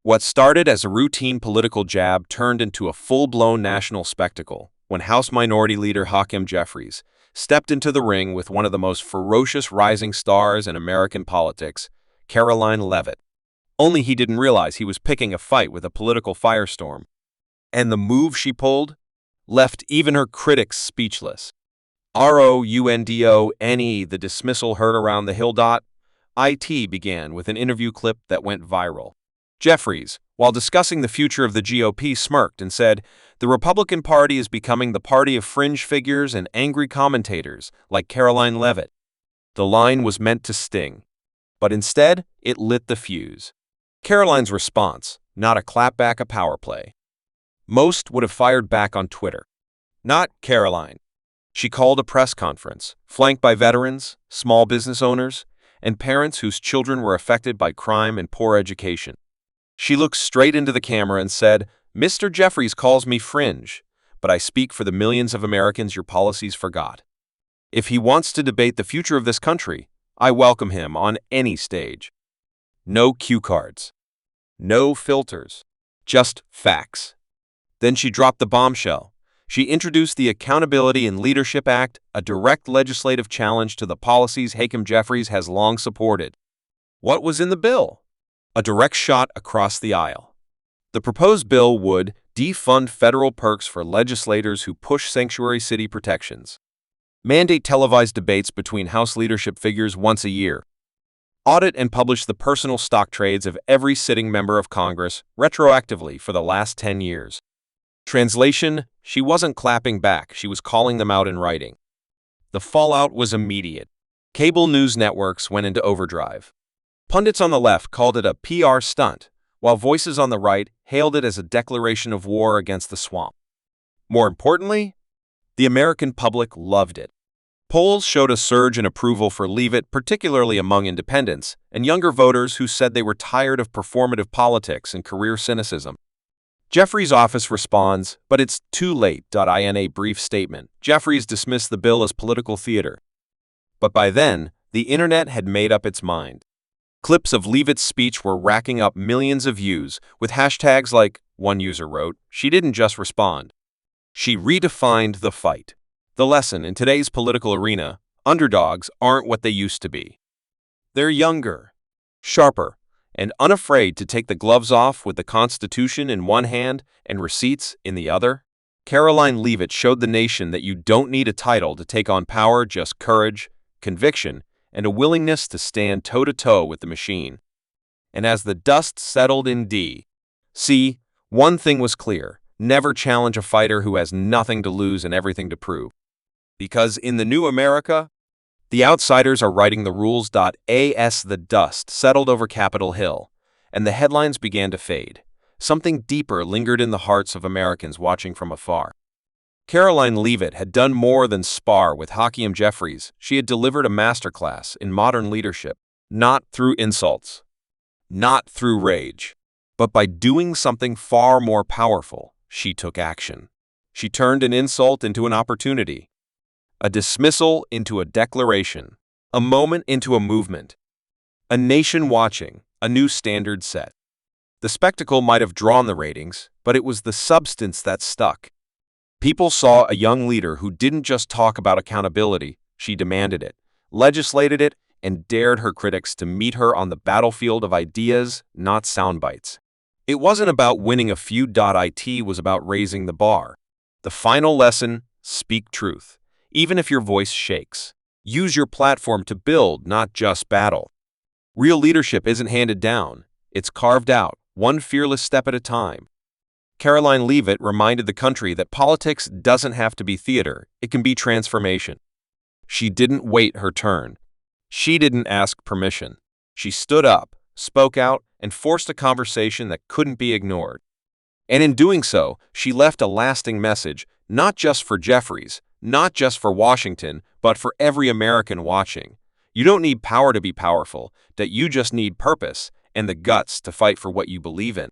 What started as a routine political jab turned into a full-blown national spectacle when House Minority Leader Hakeem Jeffries stepped into the ring with one of the most ferocious rising stars in American politics, Karoline Leavitt. Only he didn't realize he was picking a fight with a political firestorm. And the move she pulled left even her critics speechless. ROUND.Only, the dismissal heard around the Hill.It began with an interview clip that went viral. Jeffries, while discussing the future of the GOP, smirked and said, "The Republican Party is becoming the party of fringe figures and angry commentators like Karoline Leavitt." The line was meant to sting, but instead it lit the fuse. Karoline's response, not a clapback, a power play. Most would have fired back on Twitter. Not Karoline. She called a press conference, flanked by veterans, small business owners, and parents whose children were affected by crime and poor education. She looked straight into the camera and said, "Mr. Jeffries calls me fringe, but I speak for the millions of Americans your policies forgot. If he wants to debate the future of this country, I welcome him on any stage. No cue cards. No filters. Just facts." Then she dropped the bombshell. She introduced the Accountability and Leadership Act, a direct legislative challenge to the policies Hakeem Jeffries has long supported. What was in the bill? A direct shot across the aisle. The proposed bill would defund federal perks for legislators who push sanctuary city protections, mandate televised debates between House leadership figures once a year, audit and publish the personal stock trades of every sitting member of Congress retroactively for the last 10 years. Translation: she wasn't clapping back, she was calling them out in writing. The fallout was immediate. Cable news networks went into overdrive. Pundits on the left called it a PR stunt, while voices on the right hailed it as a declaration of war against the swamp. More importantly, the American public loved it. Polls showed a surge in approval for Leavitt, particularly among independents and younger voters who said they were tired of performative politics and career cynicism. Jeffries' office responds, but it's too late. In a brief statement, Jeffries dismissed the bill as political theater. But by then, the internet had made up its mind. Clips of Leavitt's speech were racking up millions of views, with hashtags like, one user wrote, "She didn't just respond. She redefined the fight." The lesson in today's political arena: underdogs aren't what they used to be. They're younger, sharper, and unafraid to take the gloves off with the Constitution in one hand and receipts in the other. Karoline Leavitt showed the nation that you don't need a title to take on power, just courage, conviction, and a willingness to stand toe-to-toe with the machine. And as the dust settled in D.C., one thing was clear: never challenge a fighter who has nothing to lose and everything to prove. Because in the new America, the outsiders are writing the rules. As the dust settled over Capitol Hill, and the headlines began to fade, something deeper lingered in the hearts of Americans watching from afar. Karoline Leavitt had done more than spar with Hakeem Jeffries. She had delivered a masterclass in modern leadership, not through insults, not through rage, but by doing something far more powerful. She took action. She turned an insult into an opportunity, a dismissal into a declaration, a moment into a movement, a nation watching, a new standard set. The spectacle might have drawn the ratings, but it was the substance that stuck. People saw a young leader who didn't just talk about accountability, she demanded it, legislated it, and dared her critics to meet her on the battlefield of ideas, not sound bites. It wasn't about winning a feud. It was about raising the bar. The final lesson: speak truth, even if your voice shakes. Use your platform to build, not just battle. Real leadership isn't handed down, it's carved out, one fearless step at a time. Karoline Leavitt reminded the country that politics doesn't have to be theater, it can be transformation. She didn't wait her turn. She didn't ask permission. She stood up, spoke out, and forced a conversation that couldn't be ignored. And in doing so, she left a lasting message, not just for Jeffries, not just for Washington, but for every American watching. You don't need power to be powerful, that you just need purpose and the guts to fight for what you believe in.